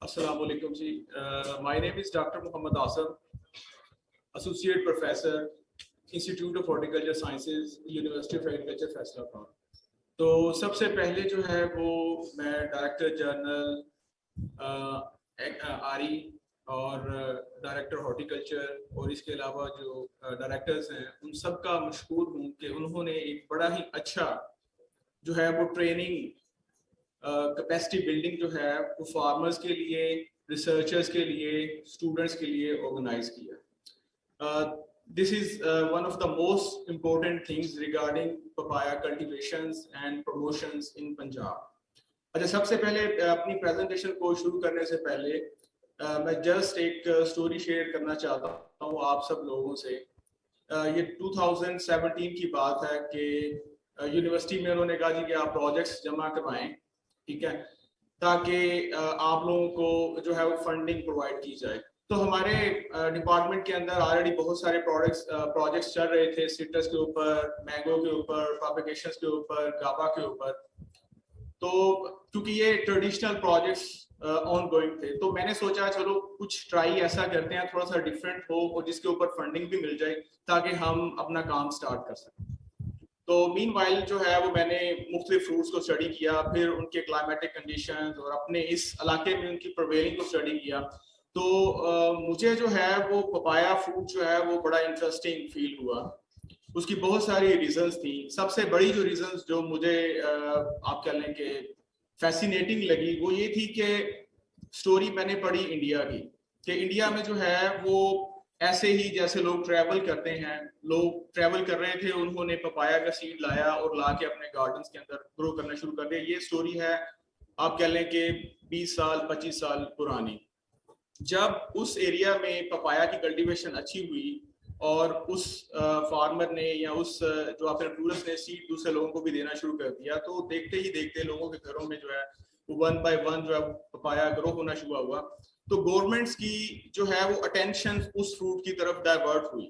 Assalamu alaikum ji. My name is Dr. Muhammad Asam, Associate Professor, Institute of Horticulture Sciences, University of Agriculture, Faisalabad. तो सबसे पहले जो है वो मैं डायरेक्टर जनरल आरी और डायरेक्टर हॉर्टिकल्चर और इसके अलावा जो डायरेक्टर्स हैं उन सब का मशहूर हूँ कि उन्होंने एक बड़ा ही अच्छा जो है वो ट्रेनिंग कैपेसिटी बिल्डिंग जो है वो फार्मर्स के लिए, रिसर्चर्स के लिए, स्टूडेंट्स के लिए ऑर्गेनाइज किया। This is one of the most important things regarding papaya cultivations and promotions in Punjab. अच्छा, सबसे पहले अपनी प्रेजेंटेशन को शुरू करने से पहले मैं जस्ट एक स्टोरी शेयर करना चाहता हूँ आप सब लोगों से। ये 2017 की बात है कि यूनिवर्सिटी में उन्होंने कहा जी कि आप प्रोजेक्ट्स जमा करवाएं, ठीक है, ताकि आप लोगों को जो है वो फंडिंग प्रोवाइड की जाए। तो हमारे डिपार्टमेंट के अंदर ऑलरेडी बहुत सारे प्रोजेक्ट्स चल रहे थे, सिट्रस के ऊपर, मैंगो के ऊपर, प्रोपेगेशंस के ऊपर, गावा के ऊपर। तो क्योंकि ये ट्रेडिशनल प्रोजेक्ट्स ऑन गोइंग थे, तो मैंने सोचा चलो कुछ ट्राई ऐसा करते हैं, थोड़ा सा डिफरेंट हो और जिसके ऊपर फंडिंग भी मिल जाए ताकि हम अपना काम स्टार्ट कर सकें। तो मीनवाइल जो है वो मैंने मुख्तलिफ फ्रूट्स को स्टडी किया, फिर उनके क्लाइमेटिक कंडीशंस और अपने इस इलाके में उनकी प्रिवेलिंग को स्टडी किया। तो मुझे जो है वो पपाया फ्रूट जो है वो बड़ा इंटरेस्टिंग फील हुआ। उसकी बहुत सारी रीजंस थी। सबसे बड़ी जो रीजंस जो मुझे आप कह लें कि फैसिनेटिंग लगी वो ये थी कि स्टोरी मैंने पढ़ी इंडिया की, कि इंडिया में जो है वो ऐसे ही जैसे लोग ट्रैवल करते हैं, लोग ट्रैवल कर रहे थे, उन्होंने पपाया का सीड लाया और ला के अपने गार्डन्स के अंदर ग्रो करना शुरू कर दिया। ये स्टोरी है आप कह लें कि 20 साल 25 साल पुरानी। जब उस एरिया में पपाया की कल्टीवेशन अच्छी हुई और उस फार्मर ने या उस जो अपने टूरिस्ट ने सीड दूसरे लोगों को भी देना शुरू कर दिया, तो देखते ही देखते लोगों के घरों में जो है वन बाय वन जो है पपाया ग्रो होना शुरू हुआ। तो गवर्नमेंट्स की जो है वो अटेंशन उस फ्रूट की तरफ डाइवर्ट हुई।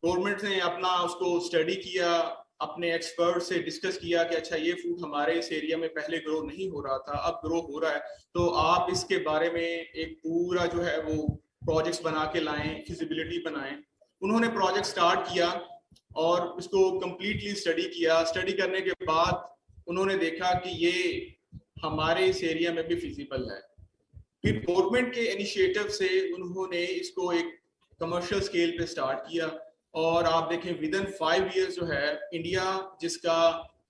गवर्नमेंट ने अपना उसको स्टडी किया, अपने एक्सपर्ट से डिस्कस किया कि अच्छा ये फ्रूट हमारे इस एरिया में पहले ग्रो नहीं हो रहा था, अब ग्रो हो रहा है, तो आप इसके बारे में एक पूरा जो है वो प्रोजेक्ट्स बना के लाएं, फिजिबिलिटी बनाएं। उन्होंने प्रोजेक्ट स्टार्ट किया और उसको कंप्लीटली स्टडी किया। स्टडी करने के बाद उन्होंने देखा कि ये हमारे इस एरिया में भी फिजिबल है। फिर गवर्नमेंट के इनिशिएटिव से उन्होंने इसको एक कमर्शियल स्केल पे स्टार्ट किया और आप देखें विद इन 5 इयर्स जो है इंडिया, जिसका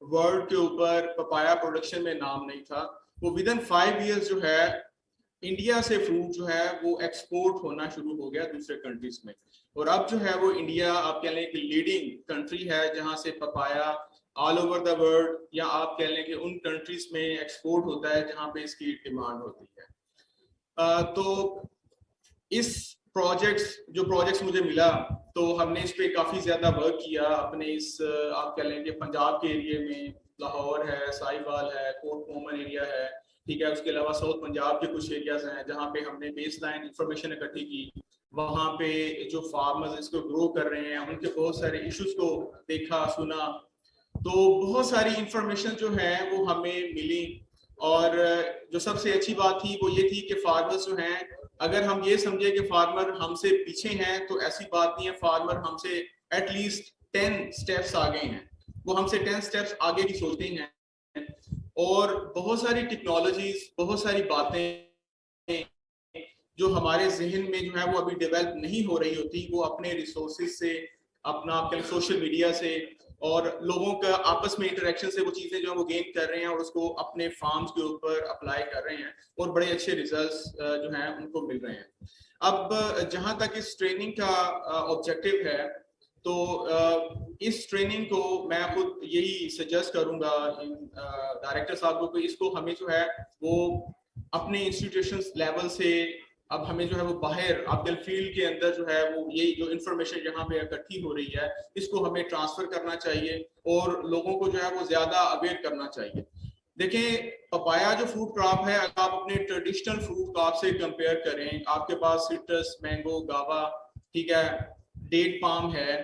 वर्ल्ड के ऊपर पपाया प्रोडक्शन में नाम नहीं था, वो विद इन 5 इयर्स जो है इंडिया से फ्रूट जो है वो एक्सपोर्ट होना शुरू हो गया दूसरे कंट्रीज में। और अब जो है वो इंडिया आप कह लें कि लीडिंग कंट्री है जहां से papaya all over the world, या आप कह लें कि उन कंट्रीज में एक्सपोर्ट होता है जहां पे इसकी डिमांड होती है। तो इस प्रोजेक्ट्स मुझे मिला तो हमने इस पे काफी ज्यादा वर्क किया अपने इस आप कह लेंगे पंजाब के एरिया में। लाहौर है, साहिवाल है, कोट मोमन एरिया है, ठीक है। उसके अलावा साउथ पंजाब के कुछ एरियाज हैं जहाँ पे हमने बेस लाइन इंफॉर्मेशन इकट्ठी की। वहाँ पे जो फार्मर्स इसको ग्रो कर रहे हैं उनके बहुत सारे इश्यूज को देखा, सुना। तो बहुत सारी इंफॉर्मेशन जो है वो हमें मिली और जो सबसे अच्छी बात थी वो ये थी कि फार्मर्स जो हैं, अगर हम ये समझे कि फार्मर हमसे पीछे हैं तो ऐसी बात नहीं है। फार्मर हमसे एटलीस्ट 10 स्टेप्स आगे हैं, वो हमसे 10 स्टेप्स आगे की सोचते हैं। और बहुत सारी टेक्नोलॉजीज, बहुत सारी बातें जो हमारे जहन में जो है वो अभी डेवलप नहीं हो रही होती, वो अपने रिसोर्सेज से, अपना सोशल मीडिया से और लोगों का आपस में इंटरेक्शन से वो चीजें जो है वो गेन कर रहे हैं और उसको अपने फार्म्स के ऊपर अप्लाई कर रहे हैं और बड़े अच्छे रिजल्ट्स जो हैं उनको मिल रहे हैं। अब जहां तक इस ट्रेनिंग का ऑब्जेक्टिव है, तो इस ट्रेनिंग को मैं खुद यही सजेस्ट करूंगा डायरेक्टर साहब को, इसको हमें जो है वो अपने इंस्टीट्यूशन लेवल से अब हमें जो है वो बाहर आपके फील्ड के अंदर जो है वो यही जो इन्फॉर्मेशन यहाँ पे इकट्ठी हो रही है इसको हमें ट्रांसफर करना चाहिए और लोगों को जो है वो ज्यादा अवेयर करना चाहिए। देखें, पपाया जो फ्रूट क्रॉप है, अगर आप अपने ट्रेडिशनल फ्रूट क्रॉप से कंपेयर करें, आपके पास सिट्रस, मैंगो, गावा, ठीक है, डेट पाम है,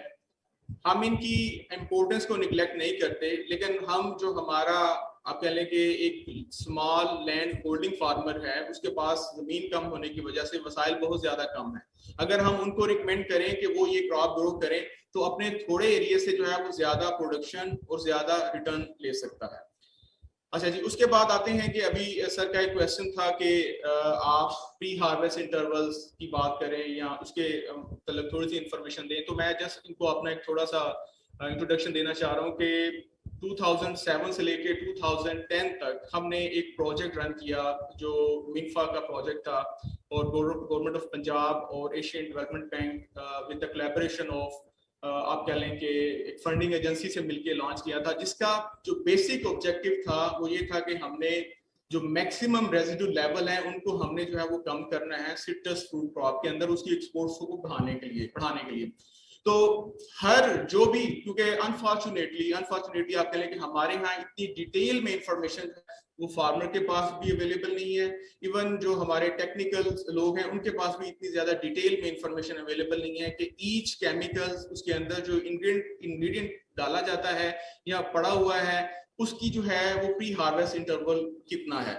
हम इनकी इम्पोर्टेंस को निगलेक्ट नहीं करते, लेकिन हम जो हमारा आप कह लें कि एक स्मॉल लैंड होल्डिंग फार्मर है, उसके पास जमीन कम होने की वजह से वसाइल बहुत ज्यादा कम है, अगर हम उनको रिकमेंड करें कि वो ये क्रॉप ग्रो करें तो अपने थोड़े एरिया से जो है वो ज्यादा प्रोडक्शन और ज्यादा रिटर्न ले सकता है। अच्छा जी, उसके बाद आते हैं कि अभी सर का एक क्वेश्चन था कि आप प्री हार्वेस्ट इंटरवल्स की बात करें या उसके मतलब थोड़ी सी इंफॉर्मेशन दें, तो मैं जस्ट इनको अपना एक थोड़ा सा इंट्रोडक्शन देना चाह रहा हूँ कि 2007 से लेके 2010 तक हमने एक प्रोजेक्ट रन किया जो मिनफा का प्रोजेक्ट था, और गवर्नमेंट ऑफ पंजाब और Asian development bank with the collaboration of आप कह लें कि एक फंडिंग एजेंसी से मिलकर लॉन्च किया था, जिसका जो बेसिक ऑब्जेक्टिव था वो ये था कि हमने जो मैक्सिमम रेजिड्यू लेवल है उनको हमने जो है वो कम करना है सिट्रस फ्रूट क्रॉप के अंदर, उसकी एक्सपोर्ट्स को बढ़ाने के लिए। तो हर जो भी, क्योंकि अनफॉर्चुनेटली आप कह लें कि हमारे यहाँ इतनी डिटेल में इंफॉर्मेशन वो फार्मर के पास भी अवेलेबल नहीं है, इवन जो हमारे टेक्निकल लोग हैं उनके पास भी इतनी ज्यादा डिटेल में इंफॉर्मेशन अवेलेबल नहीं है कि ईच केमिकल्स उसके अंदर जो इंग्रेडिएंट डाला जाता है या पड़ा हुआ है उसकी जो है वो प्री हार्वेस्ट इंटरवल कितना है।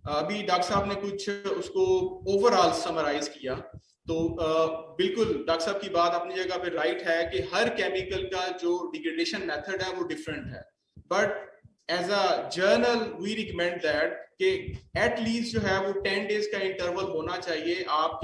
अभी डॉक्टर साहब ने कुछ उसको ओवरऑल समराइज किया, तो बिल्कुल डॉक्टर साहब की बात अपनी जगह पे राइट है कि हर केमिकल का जो डिग्रेडेशन मेथड है वो डिफरेंट है, but as a journal we recommend that कि एटलीस्ट जो है वो 10 डेज का इंटरवल होना चाहिए आप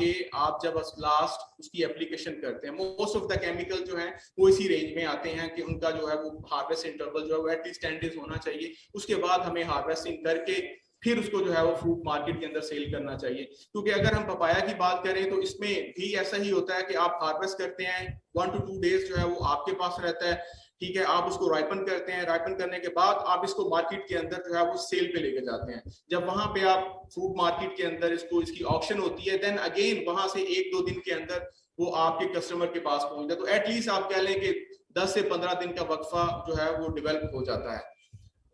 जब लास्ट उसकी एप्लीकेशन करते हैं। मोस्ट ऑफ द केमिकल जो है वो इसी रेंज में आते हैं कि उनका जो है वो हार्वेस्ट इंटरवल जो है वो एटलीस्ट 10 डेज होना चाहिए, उसके बाद हमें हार्वेस्टिंग करके फिर उसको जो है वो फ्रूट मार्केट के अंदर सेल करना चाहिए। क्योंकि अगर हम पपाया की बात करें तो इसमें भी ऐसा ही होता है कि आप हार्वेस्ट करते हैं 1 to 2 डेज जो है वो आपके पास रहता है, ठीक है, आप उसको राइपन करते हैं, राइपन करने के बाद आप इसको मार्केट के अंदर जो है वो सेल पे लेके जाते हैं। जब वहां पे आप फ्रूट मार्केट के अंदर इसकी ऑक्शन होती है, देन अगेन वहां से 1-2 दिन के अंदर वो आपके कस्टमर के पास पहुंचता है, तो एटलीस्ट आप कह लें कि 10 से 15 दिन का वक्फा जो है वो डेवलप हो जाता है।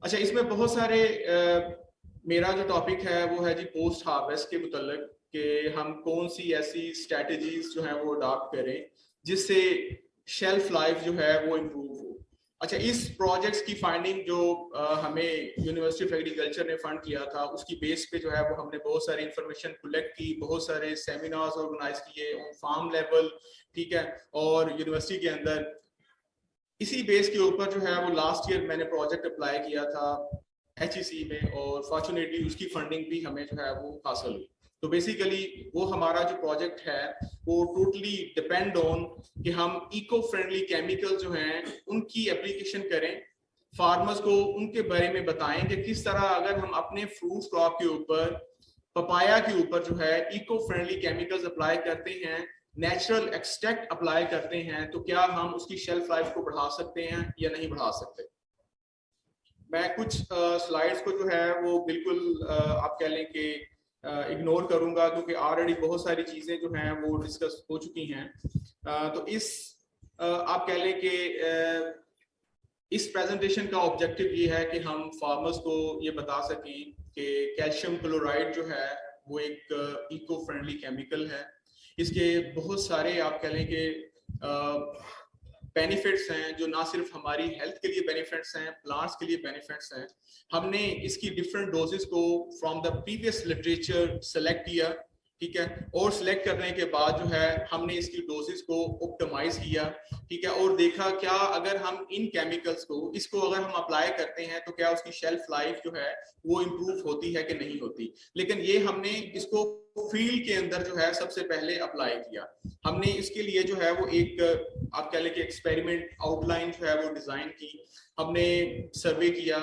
अच्छा, इसमें बहुत सारे मेरा जो टॉपिक है वो है जी पोस्ट हार्वेस्ट के मुतल्लिक कि हम कौन सी ऐसी स्ट्रेटजीज जो है वो अडॉप्ट करें जिससे शेल्फ लाइफ जो है वो इम्प्रूव हो। अच्छा, इस प्रोजेक्ट्स की फाइंडिंग जो हमें यूनिवर्सिटी ऑफ एग्रीकल्चर ने फंड किया था उसकी बेस पे जो है वो हमने बहुत सारी इंफॉर्मेशन कलेक्ट की, बहुत सारे सेमिनार्स ऑर्गेनाइज किए ऑन फार्म लेवल, ठीक है, और यूनिवर्सिटी के अंदर। इसी बेस के ऊपर जो है वो लास्ट ईयर मैंने प्रोजेक्ट अप्लाई किया था HEC में, और फॉर्चुनेटली उसकी फंडिंग भी हमें जो है वो हासिल हुई। तो बेसिकली वो हमारा जो प्रोजेक्ट है वो टोटली डिपेंड ऑन कि हम इको फ्रेंडली केमिकल जो हैं उनकी एप्लीकेशन करें, फार्मर्स को उनके बारे में बताएं कि किस तरह अगर हम अपने फ्रूट क्रॉप के ऊपर, पपाया के ऊपर जो है इको फ्रेंडली केमिकल्स अप्लाई करते हैं, नेचुरल एक्सट्रैक्ट अप्लाई करते हैं, तो क्या हम उसकी शेल्फ लाइफ को बढ़ा सकते हैं या नहीं बढ़ा सकते। मैं कुछ स्लाइड्स को जो है वो बिल्कुल आप कह लें कि इग्नोर करूंगा क्योंकि ऑलरेडी बहुत सारी चीजें जो हैं वो डिस्कस हो चुकी हैं। तो इस आप कह लें कि इस प्रेजेंटेशन का ऑब्जेक्टिव ये है कि हम फार्मर्स को ये बता सकें कि कैल्शियम क्लोराइड जो है वो एक इको फ्रेंडली केमिकल है। इसके बहुत सारे आप कह लें कि बेनिफिट्स हैं जो ना सिर्फ हमारी हेल्थ के लिए बेनिफिट्स हैं, प्लांट्स के लिए बेनिफिट्स हैं। हमने इसकी डिफरेंट डोजेस को from the previous literature select किया, ठीक है, और सिलेक्ट करने के बाद जो है हमने इसकी डोजेस को ऑप्टिमाइज किया, ठीक है, और देखा क्या अगर हम इन केमिकल्स को अगर हम अप्लाई करते हैं तो क्या उसकी शेल्फ लाइफ जो है वो इम्प्रूव होती है कि नहीं होती। लेकिन ये हमने इसको फील्ड के अंदर जो है सबसे पहले अप्लाई किया। हमने इसके लिए जो है वो एक आप कह लें कि एक्सपेरिमेंट आउटलाइन जो है वो डिजाइन की, हमने सर्वे किया,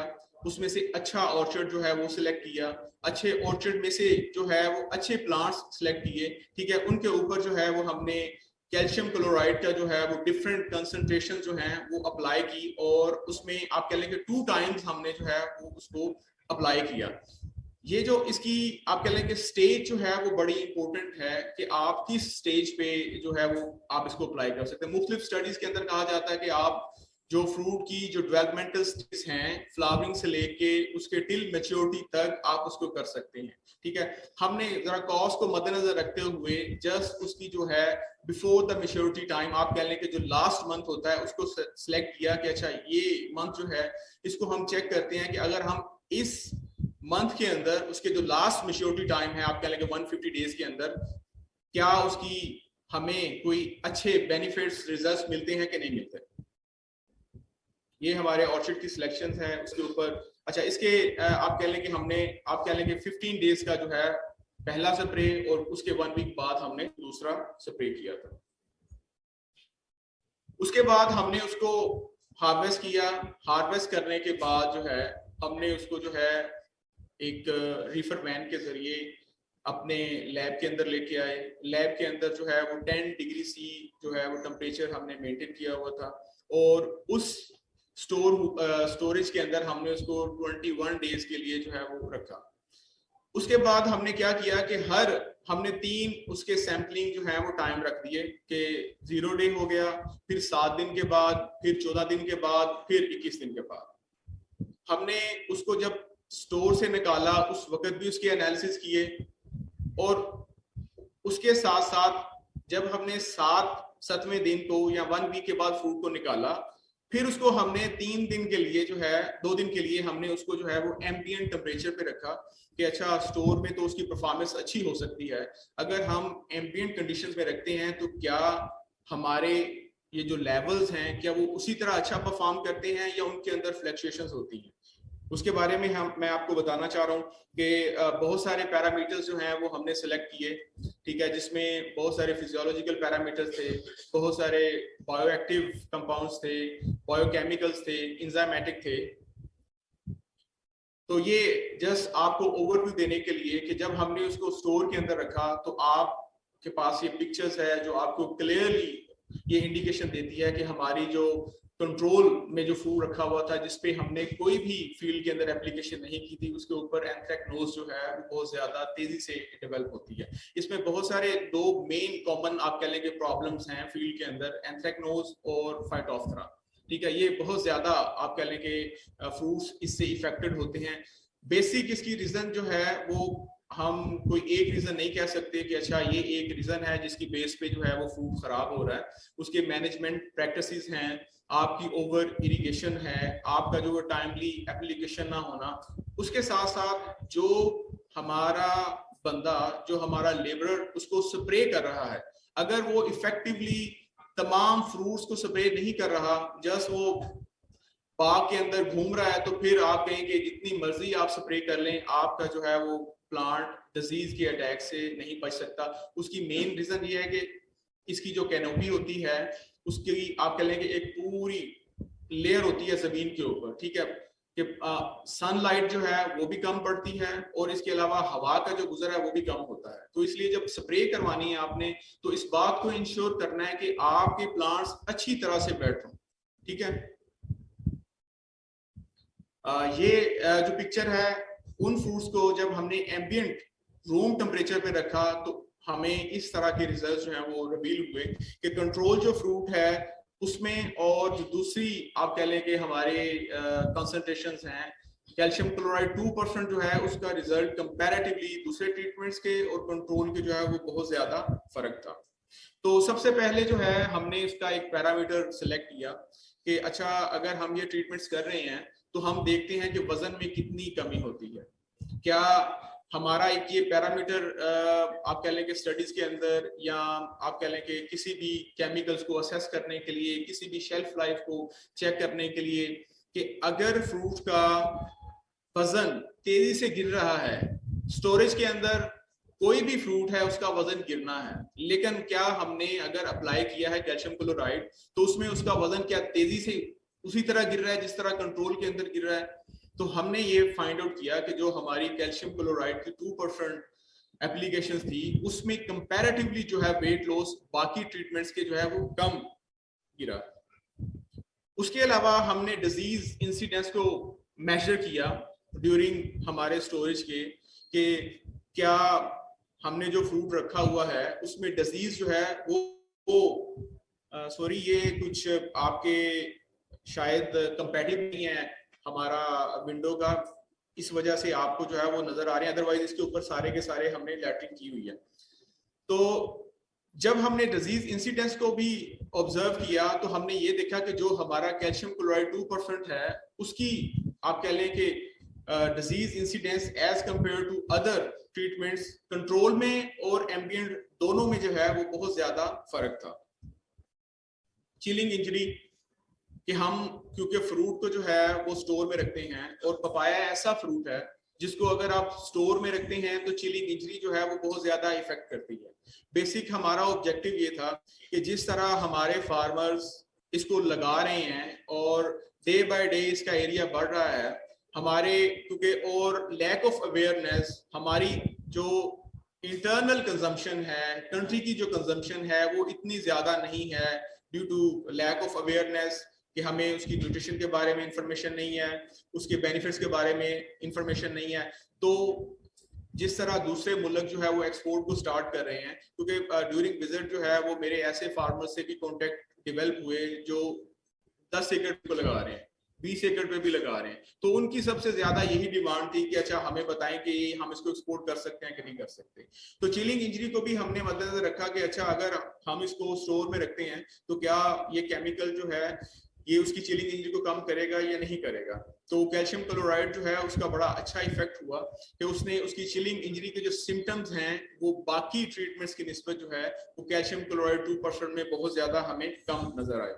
उसमें से अच्छा ऑर्चर्ड जो है वो सिलेक्ट किया, अच्छे ऑर्चर्ड में से जो है वो अच्छे प्लांट्स सिलेक्ट किए, ठीक है, उनके ऊपर जो है वो हमने कैल्शियम क्लोराइड का जो है वो डिफरेंट कंसंट्रेशन जो है वो अप्लाई की, और उसमें आप कह लें कि 2 टाइम्स हमने जो है वो उसको अप्लाई किया। ये जो इसकी आप कह लें कि स्टेज जो है वो बड़ी इंपॉर्टेंट है कि आप किस स्टेज पे जो है वो आप इसको अप्लाई कर सकते हैं। मुख्तलिफ स्टडीज के अंदर कहा जाता है कि आप जो फ्रूट की जो डेवलपमेंटल स्टेज हैं फ्लावरिंग से लेके उसके टिल मैच्योरिटी तक आप उसको कर सकते हैं, ठीक है। हमने जरा कॉस्ट को मद्देनजर रखते हुए जस्ट उसकी जो है बिफोर द मैच्योरिटी टाइम आप कह लें कि जो लास्ट मंथ होता है उसको सिलेक्ट किया कि अच्छा ये मंथ जो है इसको हम चेक करते हैं कि अगर हम इस मंथ के अंदर उसके जो लास्ट मेच्योरिटी टाइम है, आप कह लेंगे 150 डेज के अंदर, क्या उसकी हमें कोई अच्छे बेनिफिट्स रिजल्ट्स मिलते हैं कि नहीं मिलते। ये हमारे ऑर्चिड की सिलेक्शन है उसके ऊपर। अच्छा, इसके आप कह लेंगे हमने, आप कह लेंगे 15 डेज का जो है पहला स्प्रे और उसके 1 वीक बाद हमने दूसरा स्प्रे किया था। उसके बाद हमने उसको हार्वेस्ट किया। हार्वेस्ट करने के बाद जो है हमने उसको जो है एक रीफर वैन के जरिए अपने लैब के अंदर लेके आए। लैब के अंदर जो है वो 10 डिग्री सी जो है वो टेम्परेचर हमने मेंटेन किया हुआ था, और उस स्टोरेज के अंदर हमने उसको 21 डेज के लिए जो है वो रखा। उसके बाद हमने क्या किया कि हमने 3 उसके सैंपलिंग जो है वो टाइम रख दिए कि 0 डे हो गया, फिर 7 दिन के बाद, फिर 14 दिन के बाद, फिर 21 दिन के बाद। हमने उसको जब स्टोर से निकाला उस वक्त भी उसके एनालिसिस किए, और उसके साथ साथ जब हमने 7वें दिन को या 1 वीक के बाद फ्रूट को निकाला, फिर उसको हमने 3 दिन के लिए जो है 2 दिन के लिए हमने उसको जो है वो एम्बिएंट टेम्परेचर पे रखा कि अच्छा स्टोर में तो उसकी परफॉर्मेंस अच्छी हो सकती है, अगर हम एम्बिएंट कंडीशंस में रखते हैं तो क्या हमारे ये जो लेवल्स हैं क्या वो उसी तरह अच्छा परफॉर्म करते हैं या उनके अंदर फ्लक्चुएशंस होती हैं। उसके बारे में मैं आपको बताना चाह रहा हूँ कि बहुत सारे पैरामीटर्स जो हैं वो हमने सेलेक्ट किए, ठीक है, जिसमें बहुत सारे फिजियोलॉजिकल पैरामीटर्स थे, बहुत सारे बायोएक्टिव कंपाउंड्स थे, बायोकेमिकल्स थे, इंजाइमेटिक थे। तो ये जस्ट आपको ओवरव्यू देने के लिए कि जब हमने उसको स्टोर के अंदर रखा तो आपके पास ये पिक्चर्स है जो आपको क्लियरली ये इंडिकेशन देती है कि हमारी जो कंट्रोल में जो फूड रखा हुआ था जिसपे हमने कोई भी फील्ड के अंदर एप्लीकेशन नहीं की थी, उसके ऊपर एंथ्रेक्नोज जो है वो बहुत ज्यादा तेजी से डेवलप होती है। इसमें बहुत सारे 2 मेन कॉमन आप कह लेंगे प्रॉब्लम्स हैं फील्ड के अंदर, एंथ्रेक्नोज और फाइटोप्थेरा, ठीक है। ये बहुत ज्यादा आप कह लेंगे फ्रूट्स इससे इफेक्टेड होते हैं। बेसिक इसकी रीजन जो है वो हम कोई एक रीजन नहीं कह सकते कि अच्छा ये एक रीजन है जिसकी बेस पे जो है वो फ्रूट खराब हो रहा है। उसके मैनेजमेंट प्रैक्टिसेस हैं, आपकी ओवर इरिगेशन है, आपका जो टाइमली एप्लीकेशन ना होना, उसके साथ साथ जो हमारा बंदा, जो हमारा लेबरर उसको स्प्रे कर रहा है, अगर वो इफेक्टिवली तमाम फ्रूट्स को स्प्रे नहीं कर रहा, जस्ट वो बाग के अंदर घूम रहा है, तो फिर आप कहें कि जितनी मर्जी आप स्प्रे कर लें, आपका जो है वो प्लांट डिजीज के अटैक से नहीं बच सकता। उसकी मेन रीजन ये है कि इसकी जो कैनोपी होती है उसकी आप कह लेंगे एक पूरी लेयर होती है जमीन के ऊपर, ठीक है, कि सनलाइट जो है वो भी कम पड़ती है और इसके अलावा हवा का जो गुजर है वो भी कम होता है। तो इसलिए जब स्प्रे करवानी है आपने तो इस बात को इंश्योर करना है कि आपके प्लांट्स अच्छी तरह से बैठ रहे, ठीक है। ये जो पिक्चर है उन फ्रूट्स को जब हमने एम्बिएंट रूम टेम्परेचर पे रखा तो हमें इस तरह के रिजल्ट्स जो हैं वो रिवील हुए कि कंट्रोल जो फ्रूट है उसमें और जो दूसरी आप कह लें कि हमारे कंसंट्रेशंस हैं, कैल्शियम क्लोराइड 2% जो है उसका रिजल्ट कंपैरेटिवली दूसरे ट्रीटमेंट्स के और कंट्रोल के जो है वो बहुत ज्यादा फर्क था। तो सबसे पहले जो है हमने इसका एक पैरामीटर सिलेक्ट किया कि अच्छा अगर हम ये ट्रीटमेंट्स कर रहे हैं तो हम देखते हैं कि वजन में कितनी कमी होती है। क्या हमारा एक ये पैरामीटर आप कह लें कि स्टडीज के अंदर या आप कह लें कि किसी भी केमिकल्स को असेस करने के लिए, किसी भी शेल्फ लाइफ को चेक करने के लिए कि अगर फ्रूट का वजन तेजी से गिर रहा है, स्टोरेज के अंदर कोई भी फ्रूट है उसका वजन गिरना है, लेकिन क्या हमने अगर अप्लाई किया है कैल्शियम क्लोराइड तो उसमें उसका वजन क्या तेजी से उसी तरह गिर रहा है जिस तरह कंट्रोल के अंदर गिर रहा है। तो हमने ये फाइंड आउट किया कि जो हमारी कैल्शियम क्लोराइड की 2% एप्लीकेशन थी उसमें कंपैरेटिवली जो है वेट लॉस बाकी ट्रीटमेंट्स के जो है वो कम गिरा। उसके अलावा हमने डिजीज इंसिडेंस को मेजर किया ड्यूरिंग हमारे स्टोरेज के कि क्या हमने जो फ्रूट रखा हुआ है उसमें डिजीज जो है वो सॉरी ये कुछ आपके शायद कंपैटिबल नहीं है हमारा विंडो का, इस वजह से आपको जो है वो नजर आ रहे हैं, अदरवाइज इसके ऊपर सारे के सारे हमने लेटरिंग की हुई है। तो जब हमने डिजीज इंसिडेंस को भी ऑब्जर्व किया तो हमने ये देखा कि जो हमारा कैल्शियम क्लोराइड 2% है उसकी आप कह लें कि disease incidence as compare to other treatments, control में और एम्बिएंट दोनों में जो है वो बहुत ज्यादा फर्क था। चिलिंग इंजरी कि हम क्योंकि फ्रूट को जो है वो स्टोर में रखते हैं और पपाया ऐसा फ्रूट है जिसको अगर आप स्टोर में रखते हैं तो चिलिंग इंजरी जो है वो बहुत ज्यादा इफेक्ट करती है। बेसिक हमारा ऑब्जेक्टिव ये था कि जिस तरह हमारे फार्मर्स इसको लगा रहे हैं और डे बाय डे इसका एरिया बढ़ रहा है हमारे, क्योंकि और लैक ऑफ अवेयरनेस, हमारी जो इंटरनल कंजम्पशन है, कंट्री की जो कंजम्पशन है वो इतनी ज्यादा नहीं है due to lack of awareness कि हमें उसकी न्यूट्रिशन के बारे में इंफॉर्मेशन नहीं है, उसके बेनिफिट्स के बारे में इंफॉर्मेशन नहीं है। तो जिस तरह दूसरे मुल्क जो है वो एक्सपोर्ट को स्टार्ट कर रहे हैं, क्योंकि ड्यूरिंग विजिट जो है वो मेरे ऐसे फार्मर्स से भी कॉन्टेक्ट डेवलप हुए जो 10 एकड़ को लगा रहे हैं, 20 एकड़ पे भी लगा रहे हैं, तो उनकी सबसे ज्यादा यही डिमांड थी कि अच्छा हमें बताएं कि हम इसको एक्सपोर्ट कर सकते हैं कि नहीं कर सकते। तो चिलिंग इंजरी को भी हमने मद्देनजर रखा कि अच्छा अगर हम इसको स्टोर में रखते हैं तो क्या ये केमिकल जो है ये उसकी चिलिंग इंजरी को कम करेगा या नहीं करेगा। तो कैल्शियम क्लोराइड जो है उसका बड़ा अच्छा इफेक्ट हुआ कि उसने उसकी चिलिंग इंजरी के जो सिम्टम्स हैं वो बाकी ट्रीटमेंट्स की निस्बत जो है वो कैल्शियम क्लोराइड 2% में बहुत ज्यादा हमें कम नजर आए।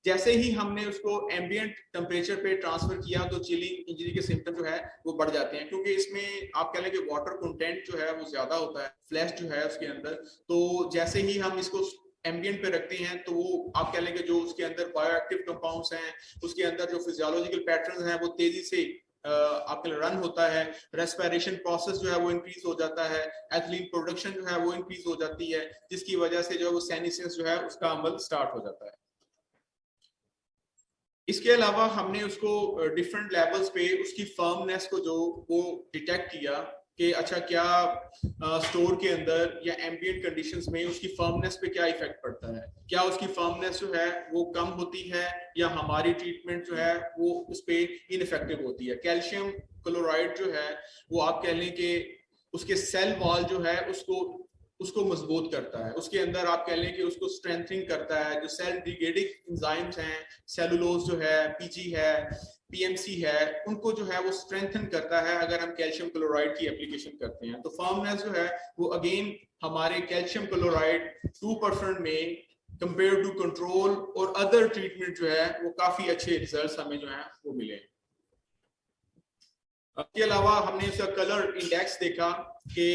जैसे ही हमने उसको एम्बिएंट टेम्परेचर पे ट्रांसफर किया तो चिलिंग इंजरी के सिम्टम जो है वो बढ़ जाते हैं, क्योंकि इसमें आप कह लें कि वाटर कंटेंट जो है वो ज्यादा होता है, फ्लैश जो है उसके अंदर। तो जैसे ही हम इसको एम्बिएंट पे रखते हैं तो वो आप कह लें कि जो उसके अंदर बायोएक्टिव कंपाउंड्स हैं, उसके अंदर जो फिजियोलॉजिकल पैटर्न्स हैं वो तेजी से आपके रन होता है, रेस्पिरेशन प्रोसेस जो है वो इंक्रीज हो जाता है, एथिलीन प्रोडक्शन जो है वो इंक्रीज हो जाती है, जिसकी वजह से जो है वो सेनिसेंस जो है उसका अमल स्टार्ट हो जाता है। इसके अलावा हमने उसको डिफरेंट लेवल्स पे उसकी फर्मनेस को जो वो डिटेक्ट किया कि अच्छा क्या स्टोर के अंदर या एम्बिएंट कंडीशंस में उसकी फर्मनेस पे क्या इफेक्ट पड़ता है, क्या उसकी फर्मनेस जो है वो कम होती है या हमारी ट्रीटमेंट जो है वो उस पर इनफेक्टिव होती है। कैल्शियम क्लोराइड जो है वो आप कह लें कि उसके सेल वॉल जो है उसको उसको मजबूत करता है, उसके अंदर आप कह लें कि उसको स्ट्रेंथनिंग करता है, जो सेल डिग्रेडिंग एंजाइम्स हैं, सेलुलोज जो है, पीजी है, पीएमसी है, उनको जो है वो स्ट्रेंथन करता है अगर हम कैल्शियम क्लोराइड की एप्लीकेशन करते हैं। तो फर्मनेस जो है वो अगेन हमारे कैल्शियम क्लोराइड 2% में कंपेयर टू कंट्रोल और अदर ट्रीटमेंट जो है वो काफी अच्छे रिजल्ट्स हमें जो है वो मिले। इसके अलावा हमने इसका कलर इंडेक्स देखा कि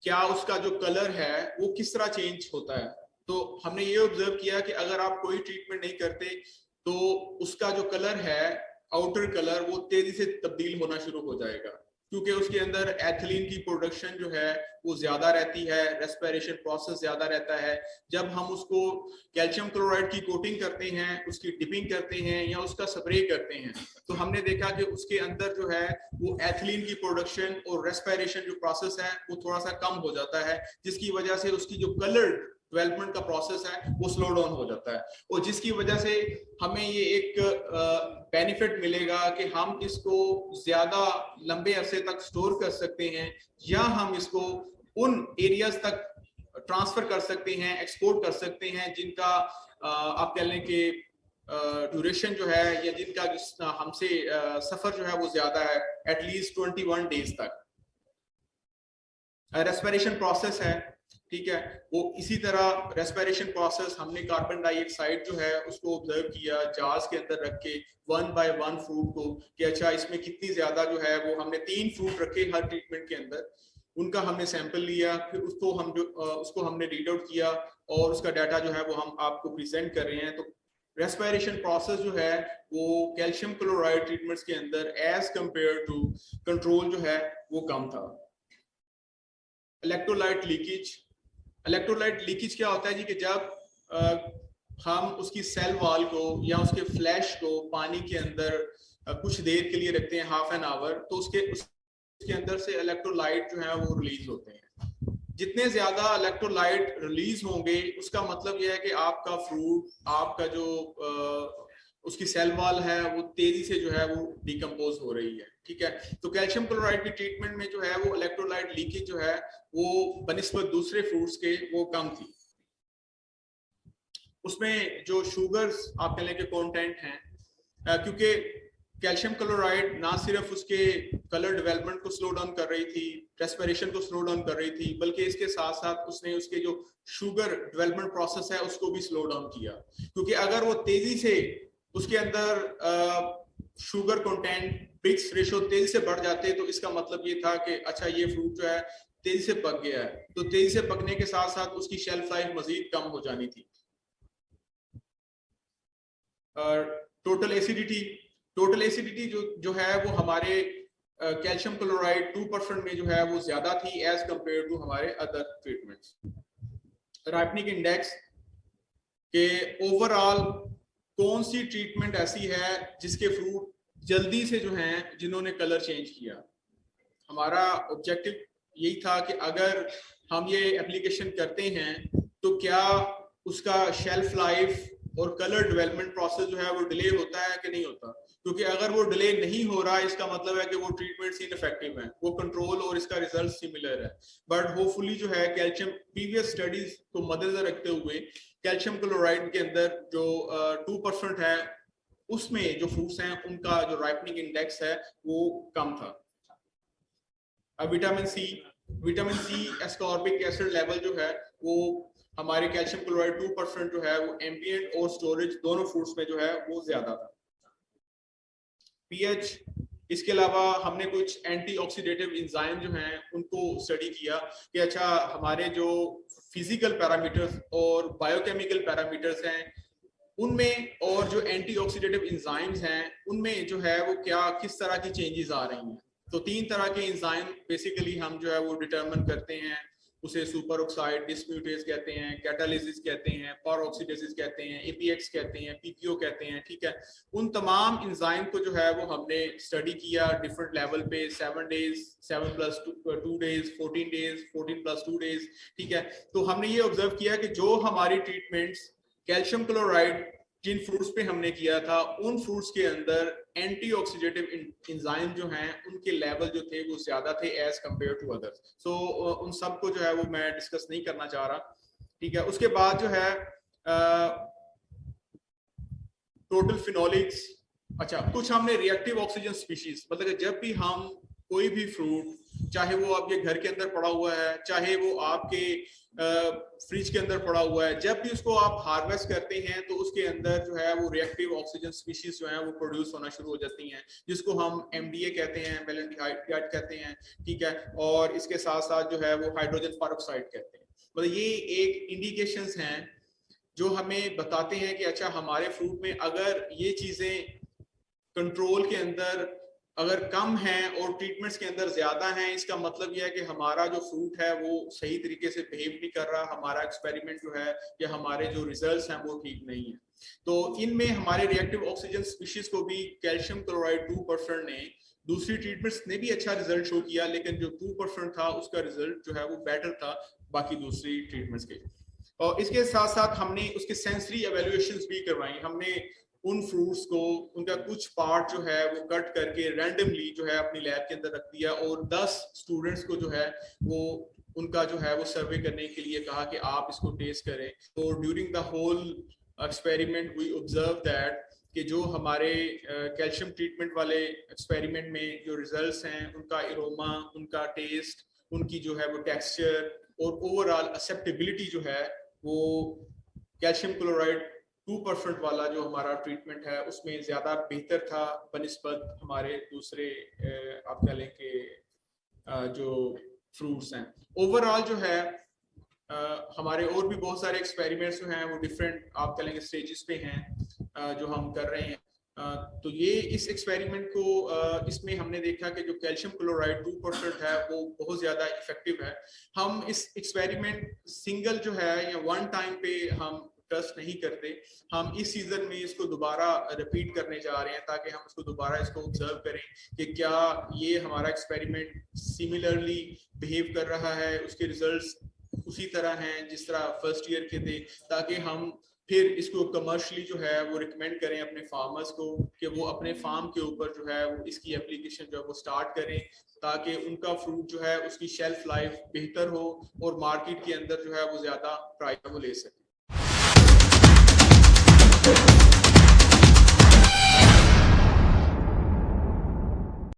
क्या उसका जो कलर है वो किस तरह चेंज होता है। तो हमने ये ऑब्जर्व किया कि अगर आप कोई ट्रीटमेंट नहीं करते तो उसका जो कलर है, आउटर कलर, वो तेजी से तब्दील होना शुरू हो जाएगा, क्योंकि उसके अंदर एथिलीन की प्रोडक्शन जो है वो ज्यादा रहती है, रेस्पिरेशन प्रोसेस ज्यादा रहता है। जब हम उसको कैल्शियम क्लोराइड की कोटिंग करते हैं, उसकी डिपिंग करते हैं या उसका स्प्रे करते हैं, तो हमने देखा कि उसके अंदर जो है वो एथिलीन की प्रोडक्शन और रेस्पिरेशन जो प्रोसेस है वो थोड़ा सा कम हो जाता है, जिसकी वजह से उसकी जो कलर डेवलपमेंट का प्रोसेस है वो स्लो डाउन हो जाता है, और जिसकी वजह से हमें ये एक बेनिफिट मिलेगा कि हम इसको ज्यादा लंबे अरसे तक स्टोर कर सकते हैं या हम इसको उन एरियाज तक ट्रांसफर कर सकते हैं, एक्सपोर्ट कर सकते हैं जिनका आप कह लें कि ड्यूरेशन जो है या जिनका हमसे सफर जो है वो ज्यादा है, एटलीस्ट 21 डेज तक। रेस्पिरेशन प्रोसेस है, ठीक है, वो इसी तरह रेस्पिरेशन प्रोसेस हमने कार्बन डाइऑक्साइड जो है उसको ऑब्जर्व किया जार्स के अंदर रख के 1 बाय 1 फ्रूट को कि अच्छा इसमें कितनी ज्यादा जो है वो हमने 3 फ्रूट रखे हर ट्रीटमेंट के अंदर, उनका हमने सैंपल लिया, फिर उसको हमने रीड आउट किया और उसका डाटा जो है वो हम आपको प्रेजेंट कर रहे हैं। तो रेस्पिरेशन प्रोसेस जो है वो कैल्शियम क्लोराइड ट्रीटमेंट्स के अंदर एज कंपेयर टू कंट्रोल जो है वो कम था। इलेक्ट्रोलाइट लीकेज, इलेक्ट्रोलाइट लीकेज क्या होता है जी कि जब हम उसकी सेल वॉल को या उसके फ्लैश को पानी के अंदर कुछ देर के लिए रखते हैं, हाफ एन आवर, तो उसके अंदर से इलेक्ट्रोलाइट जो है वो रिलीज होते हैं। जितने ज्यादा इलेक्ट्रोलाइट रिलीज होंगे उसका मतलब यह है कि आपका फ्रूट, आपका जो उसकी सेल वॉल है वो तेजी से जो है वो डिकम्पोज हो रही है, ठीक है। तो कैल्शियम क्लोराइड की ट्रीटमेंट में जो है वो इलेक्ट्रोलाइट लीकेज जो है वो बनिस्बत दूसरे फ्रूट्स के वो कम थी। उसमें जो शुगर्स आप कह लें कि कंटेंट हैं, क्योंकि कैल्शियम क्लोराइड ना सिर्फ उसके कलर डेवलपमेंट को स्लो डाउन कर रही थी, रेस्पिरेशन को स्लो डाउन कर रही थी, बल्कि इसके साथ साथ उसने उसके जो शुगर डेवलपमेंट प्रोसेस है उसको भी स्लो डाउन किया। क्योंकि अगर वो तेजी से उसके अंदर शुगर कंटेंट ब्रिक्स रेशो तेजी से बढ़ जाते तो इसका मतलब ये था कि अच्छा ये फ्रूट जो है तेजी से पक गया है, तो तेजी से पकने के साथ साथ उसकी शेल्फ लाइफ मजीद कम हो जानी थी। टोटल एसिडिटी, टोटल एसिडिटी जो है वो हमारे कैल्शियम क्लोराइड 2% में जो है वो ज्यादा थी एज कंपेयर टू हमारे अदर ट्रीटमेंट्स। राइपनिंग इंडेक्स के ओवरऑल कौन सी ट्रीटमेंट ऐसी है जिसके फ्रूट जल्दी से जो हैं जिन्होंने कलर चेंज किया। हमारा ऑब्जेक्टिव यही था कि अगर हम ये एप्लीकेशन करते हैं तो क्या उसका शेल्फ लाइफ और कलर डेवलपमेंट प्रोसेस जो है वो डिले होता है कि नहीं होता। क्योंकि अगर वो डिले नहीं हो रहा इसका मतलब है कि वो ट्रीटमेंट्स इनइफेक्टिव है, वो कंट्रोल और इसका रिजल्ट सिमिलर है। बट होपफुली जो है कैल्शियम प्रीवियस स्टडीज को मद्देनजर रखते हुए कैल्शियम क्लोराइड के अंदर जो 2% है उसमें जो फ्रूट्स हैं उनका जो राइपनिंग इंडेक्स है वो कम था। Vitamin C ascorbic acid level जो है वो हमारे कैल्शियम क्लोराइड 2% जो है वो एम्बिएंट और स्टोरेज दोनों फ्रूट्स में जो है वो ज्यादा था। पीएच, इसके अलावा हमने कुछ एंटीऑक्सीडेटिव एंजाइम जो हैं उनको स्टडी किया कि अच्छा हमारे जो फिजिकल पैरामीटर्स और बायोकेमिकल पैरामीटर्स हैं उनमें और जो एंटीऑक्सीडेटिव एंजाइम्स हैं उनमें जो है वो क्या किस तरह की चेंजेस आ रही हैं। तो 3 तरह के एंजाइम बेसिकली हम जो है वो डिटरमिन करते हैं, उसे सुपर ऑक्साइड डिस्म्यूटेज कहते हैं, कैटालिसिस कहते हैं, पर ऑक्सीडेसिस कहते हैं, एपीएक्स कहते हैं, पीपीओ कहते हैं। ठीक है, उन तमाम एंजाइम को जो है वो हमने स्टडी किया डिफरेंट लेवल पे, 7 डेज, 7+2 डेज, 14 डेज, 14+2 डेज। ठीक है, तो हमने ये ऑब्जर्व किया कि जो हमारी ट्रीटमेंट्स कैल्शियम क्लोराइड जिन फ्रूट्स पे हमने किया था उन फ्रूट्स के अंदर एंटीऑक्सीडेटिव एंजाइम जो हैं उनके लेवल जो थे वो ज्यादा थे एज कंपेयर टू अदर्स। सो उन सब को जो है वो मैं डिस्कस नहीं करना चाह रहा। ठीक है, उसके बाद जो है टोटल फिनोलिक्स। अच्छा, कुछ हमने रिएक्टिव ऑक्सीजन स्पीशीज, मतलब जब भी हम कोई भी फ्रूट, चाहे वो आपके घर के अंदर पड़ा हुआ है, चाहे वो आपके फ्रिज के अंदर पड़ा हुआ है, जब भी उसको आप हार्वेस्ट करते हैं तो उसके अंदर जो है वो रिएक्टिव ऑक्सीजन स्पीशीज जो है वो प्रोड्यूस होना शुरू हो जाती हैं, जिसको हम एमडीए कहते हैं, मेलाल्डिहाइड कहते हैं। ठीक है, और इसके साथ साथ जो है वो हाइड्रोजन पेरोक्साइड कहते हैं। मतलब ये एक इंडिकेशंस हैं जो हमें बताते हैं कि अच्छा हमारे फ्रूट में अगर ये चीजें कंट्रोल के अंदर अगर कम है और ट्रीटमेंट्स के अंदर ज्यादा है, इसका मतलब यह है कि हमारा जो फ्रूट है वो सही तरीके से बिहेव नहीं कर रहा, हमारा एक्सपेरिमेंट जो है या हमारे जो रिजल्ट्स हैं वो ठीक नहीं है। तो इनमें हमारे रिएक्टिव ऑक्सीजन स्पीशीज को भी कैल्शियम क्लोराइड 2% ने, दूसरी ट्रीटमेंट्स ने भी अच्छा रिजल्ट शो किया, लेकिन जो 2% था उसका रिजल्ट जो है वो बेटर था बाकी दूसरी ट्रीटमेंट्स के। और इसके साथ साथ हमने उसके सेंसरी एवेल्युएशंस भी करवाई। हमने उन फ्रूट्स को उनका कुछ पार्ट जो है वो कट करके रैंडमली जो है अपनी लैब के अंदर रख दिया और 10 स्टूडेंट्स को जो है वो उनका जो है वो सर्वे करने के लिए कहा कि आप इसको टेस्ट करें। तो during the whole experiment we observe that कि जो हमारे कैल्शियम ट्रीटमेंट वाले एक्सपेरिमेंट में जो रिजल्ट्स हैं उनका एरोमा, उनका टेस्ट, उनकी जो है वो टेक्सचर और ओवरऑल एक्सेप्टेबिलिटी जो है वो कैल्शियम क्लोराइड 2% वाला जो हमारा ट्रीटमेंट है उसमें ज्यादा बेहतर था बनिस्बत हमारे दूसरे आप कह लें कि जो फ्रूट्स हैं। ओवरऑल जो है हमारे और भी बहुत सारे एक्सपेरिमेंट्स जो हैं वो डिफरेंट आप कह लेंगे स्टेजेस पे हैं जो हम कर रहे हैं। तो ये इस एक्सपेरिमेंट को इसमें हमने देखा कि जो कैल्शियम क्लोराइड 2% है वो बहुत ज्यादा इफेक्टिव है। हम इस एक्सपेरिमेंट सिंगल जो है या वन टाइम पे हम ट्रस्ट नहीं करते, हम इस सीजन में इसको दोबारा रिपीट करने जा रहे हैं ताकि हम इसको दोबारा इसको ऑब्जर्व करें कि क्या ये हमारा एक्सपेरिमेंट सिमिलरली बिहेव कर रहा है, उसके रिजल्ट्स उसी तरह हैं जिस तरह फर्स्ट ईयर के थे, ताकि हम फिर इसको कमर्शियली जो है वो रिकमेंड करें अपने फार्मर्स को कि वो अपने फार्म के ऊपर जो है वो इसकी एप्लीकेशन जो है वो स्टार्ट करें ताकि उनका फ्रूट जो है उसकी शेल्फ लाइफ बेहतर हो और मार्केट के अंदर जो है वो ज्यादा प्राइस वो ले सके।